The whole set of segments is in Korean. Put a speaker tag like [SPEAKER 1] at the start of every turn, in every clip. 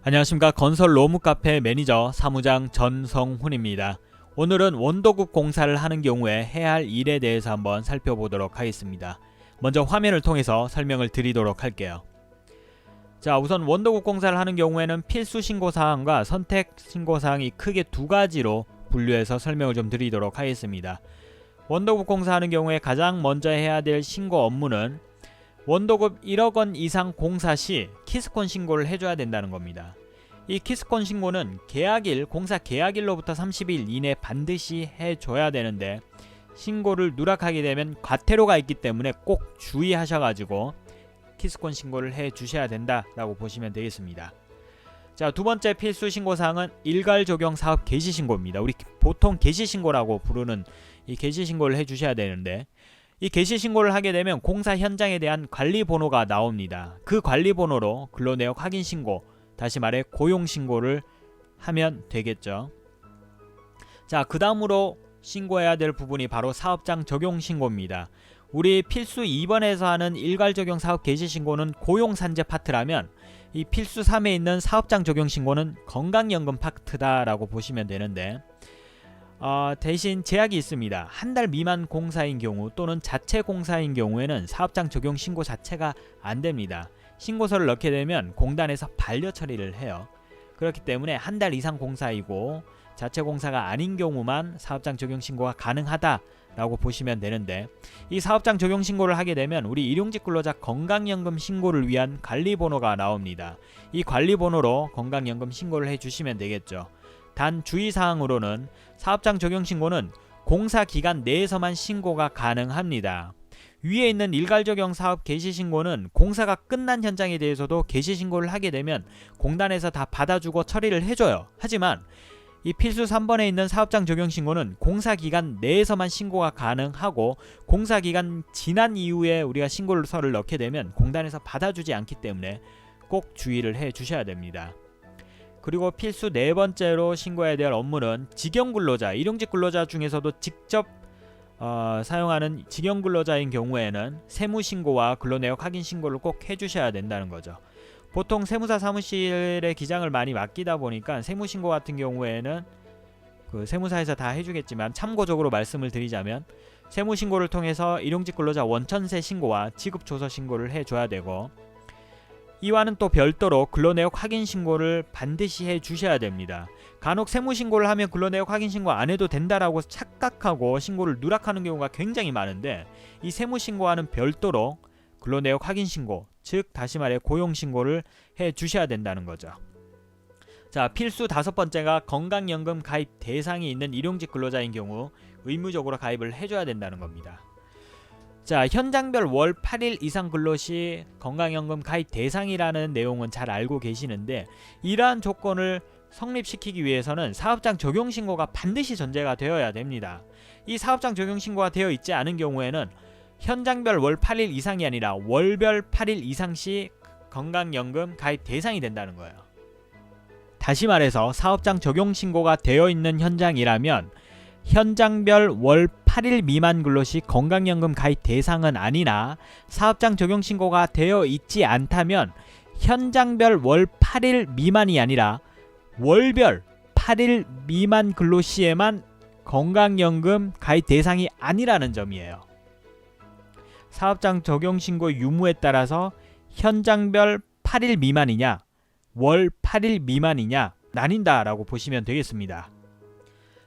[SPEAKER 1] 안녕하십니까. 건설 로무카페 매니저 사무장 전성훈입니다. 오늘은 원도급 공사를 하는 경우에 해야 할 일에 대해서 한번 살펴보도록 하겠습니다. 먼저 화면을 통해서 설명을 드리도록 할게요. 자, 우선 원도급 공사를 하는 경우에는 필수 신고사항과 선택 신고사항이 크게 두 가지로 분류해서 설명을 좀 드리도록 하겠습니다. 원도급 공사하는 경우에 가장 먼저 해야 될 신고 업무는 원도급 1억 원 이상 공사 시 키스콘 신고를 해줘야 된다는 겁니다. 이 키스콘 신고는 계약일, 공사 계약일로부터 30일 이내 반드시 해줘야 되는데 신고를 누락하게 되면 과태료가 있기 때문에 꼭 주의하셔가지고 키스콘 신고를 해주셔야 된다라고 보시면 되겠습니다. 자, 두 번째 필수 신고사항은 일괄 적용 사업 개시 신고입니다. 우리 보통 개시 신고라고 부르는 이 개시 신고를 해주셔야 되는데 이 개시 신고를 하게 되면 공사 현장에 대한 관리 번호가 나옵니다. 그 관리 번호로 근로내역 확인 신고, 다시 말해 고용 신고를 하면 되겠죠. 자, 그 다음으로 신고해야 될 부분이 바로 사업장 적용 신고입니다. 우리 필수 2번에서 하는 일괄 적용 사업 개시 신고는 고용 산재 파트라면 이 필수 3에 있는 사업장 적용 신고는 건강연금 파트다라고 보시면 되는데 대신 제약이 있습니다. 한 달 미만 공사인 경우 또는 자체 공사인 경우에는 사업장 적용 신고 자체가 안 됩니다. 신고서를 넣게 되면 공단에서 반려 처리를 해요. 그렇기 때문에 한 달 이상 공사이고 자체 공사가 아닌 경우만 사업장 적용 신고가 가능하다라고 보시면 되는데 이 사업장 적용 신고를 하게 되면 우리 일용직 근로자 건강연금 신고를 위한 관리번호가 나옵니다. 이 관리번호로 건강연금 신고를 해주시면 되겠죠. 단 주의사항으로는 사업장 적용 신고는 공사 기간 내에서만 신고가 가능합니다. 위에 있는 일괄 적용 사업 개시 신고는 공사가 끝난 현장에 대해서도 개시 신고를 하게 되면 공단에서 다 받아주고 처리를 해줘요. 하지만 이 필수 3번에 있는 사업장 적용 신고는 공사 기간 내에서만 신고가 가능하고 공사 기간 지난 이후에 우리가 신고서를 넣게 되면 공단에서 받아주지 않기 때문에 꼭 주의를 해 주셔야 됩니다. 그리고 필수 네 번째로 신고해야 될 업무는 직영근로자, 일용직 근로자 중에서도 직접 사용하는 직영근로자인 경우에는 세무신고와 근로내역 확인 신고를 꼭 해주셔야 된다는 거죠. 보통 세무사 사무실에 기장을 많이 맡기다 보니까 세무신고 같은 경우에는 그 세무사에서 다 해주겠지만 참고적으로 말씀을 드리자면 세무신고를 통해서 일용직 근로자 원천세 신고와 지급조서 신고를 해줘야 되고 이와는 또 별도로 근로내역 확인 신고를 반드시 해주셔야 됩니다. 간혹 세무신고를 하면 근로내역 확인 신고 안 해도 된다라고 착각하고 신고를 누락하는 경우가 굉장히 많은데 이 세무신고와는 별도로 근로내역 확인 신고, 즉 다시 말해 고용신고를 해주셔야 된다는 거죠. 자, 필수 다섯 번째가 건강연금 가입 대상이 있는 일용직 근로자인 경우 의무적으로 가입을 해줘야 된다는 겁니다. 자, 현장별 월 8일 이상 근로 시 건강연금 가입 대상이라는 내용은 잘 알고 계시는데 이러한 조건을 성립시키기 위해서는 사업장 적용 신고가 반드시 전제가 되어야 됩니다. 이 사업장 적용 신고가 되어 있지 않은 경우에는 현장별 월 8일 이상이 아니라 월별 8일 이상 시 건강연금 가입 대상이 된다는 거예요. 다시 말해서 사업장 적용 신고가 되어 있는 현장이라면 현장별 월 8일 미만 근로 시 건강연금 가입 대상은 아니나 사업장 적용 신고가 되어 있지 않다면 현장별 월 8일 미만이 아니라 월별 8일 미만 근로 시에만 건강연금 가입 대상이 아니라는 점이에요. 사업장 적용 신고 유무에 따라서 현장별 8일 미만이냐 월 8일 미만이냐 나뉜다라고 보시면 되겠습니다.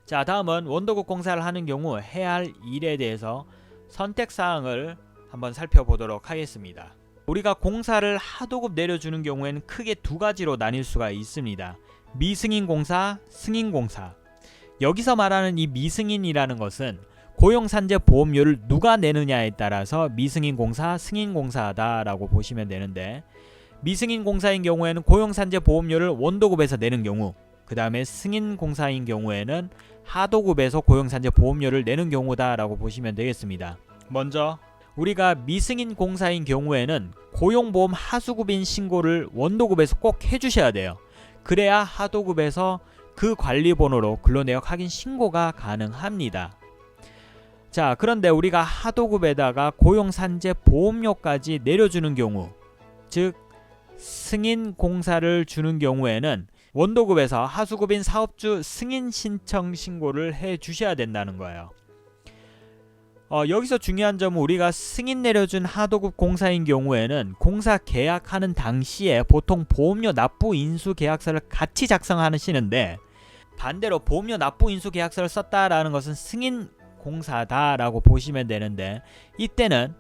[SPEAKER 1] 자, 다음은 원도급 공사를 하는 경우 해야 할 일에 대해서 선택사항을 한번 살펴보도록 하겠습니다. 우리가 공사를 하도급 내려주는 경우에는 크게 두 가지로 나뉠 수가 있습니다. 미승인 공사, 승인 공사. 여기서 말하는 이 미승인이라는 것은 고용산재 보험료를 누가 내느냐에 따라서 미승인 공사, 승인 공사다라고 보시면 되는데 미승인 공사인 경우에는 고용산재 보험료를 원도급에서 내는 경우, 그 다음에 승인 공사인 경우에는 하도급에서 고용산재 보험료를 내는 경우다라고 보시면 되겠습니다. 먼저 우리가 미승인 공사인 경우에는 고용보험 하수급인 신고를 원도급에서 꼭 해주셔야 돼요. 그래야 하도급에서 그 관리번호로 근로내역 확인 신고가 가능합니다. 자, 그런데 우리가 하도급에다가 고용산재 보험료까지 내려주는 경우, 즉 승인 공사를 주는 경우에는 원도급에서 하수급인 사업주 승인 신청 신고를 해 주셔야 된다는 거예요. 여기서 중요한 점은 우리가 승인 내려준 하도급 공사인 경우에는 공사 계약하는 당시에 보통 보험료 납부 인수 계약서를 같이 작성하시는데, 반대로 보험료 납부 인수 계약서를 썼다라는 것은 승인 공사다라고 보시면 되는데, 이때는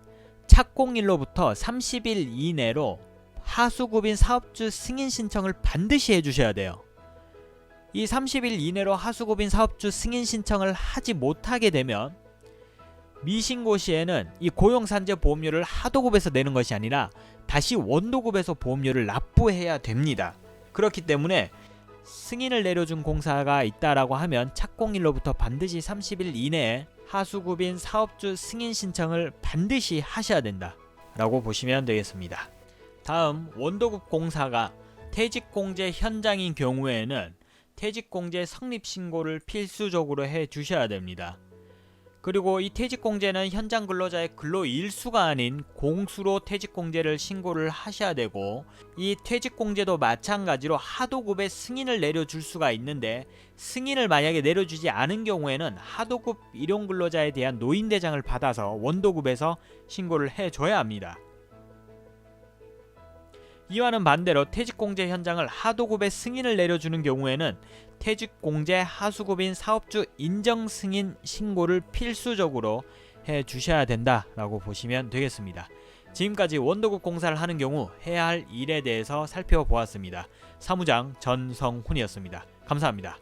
[SPEAKER 1] 착공일로부터 30일 이내로 하수급인 사업주 승인 신청을 반드시 해주셔야 돼요. 이 30일 이내로 하수급인 사업주 승인 신청을 하지 못하게 되면 미신고 시에는 이 고용산재 보험료를 하도급에서 내는 것이 아니라 다시 원도급에서 보험료를 납부해야 됩니다. 그렇기 때문에 승인을 내려준 공사가 있다라고 하면 착공일로부터 반드시 30일 이내에 하수급인 사업주 승인 신청을 반드시 하셔야 된다 라고 보시면 되겠습니다. 다음, 원도급 공사가 퇴직공제 현장인 경우에는 퇴직공제 성립신고를 필수적으로 해 주셔야 됩니다. 그리고 이 퇴직공제는 현장 근로자의 근로일수가 아닌 공수로 퇴직공제를 신고를 하셔야 되고, 이 퇴직공제도 마찬가지로 하도급의 승인을 내려줄 수가 있는데, 승인을 만약에 내려주지 않은 경우에는 하도급 일용근로자에 대한 노인대장을 받아서 원도급에서 신고를 해줘야 합니다. 이와는 반대로 퇴직공제 현장을 하도급의 승인을 내려주는 경우에는 퇴직공제 하수급인 사업주 인정승인 신고를 필수적으로 해주셔야 된다라고 보시면 되겠습니다. 지금까지 원도급 공사를 하는 경우 해야 할 일에 대해서 살펴보았습니다. 사무장 전성훈이었습니다. 감사합니다.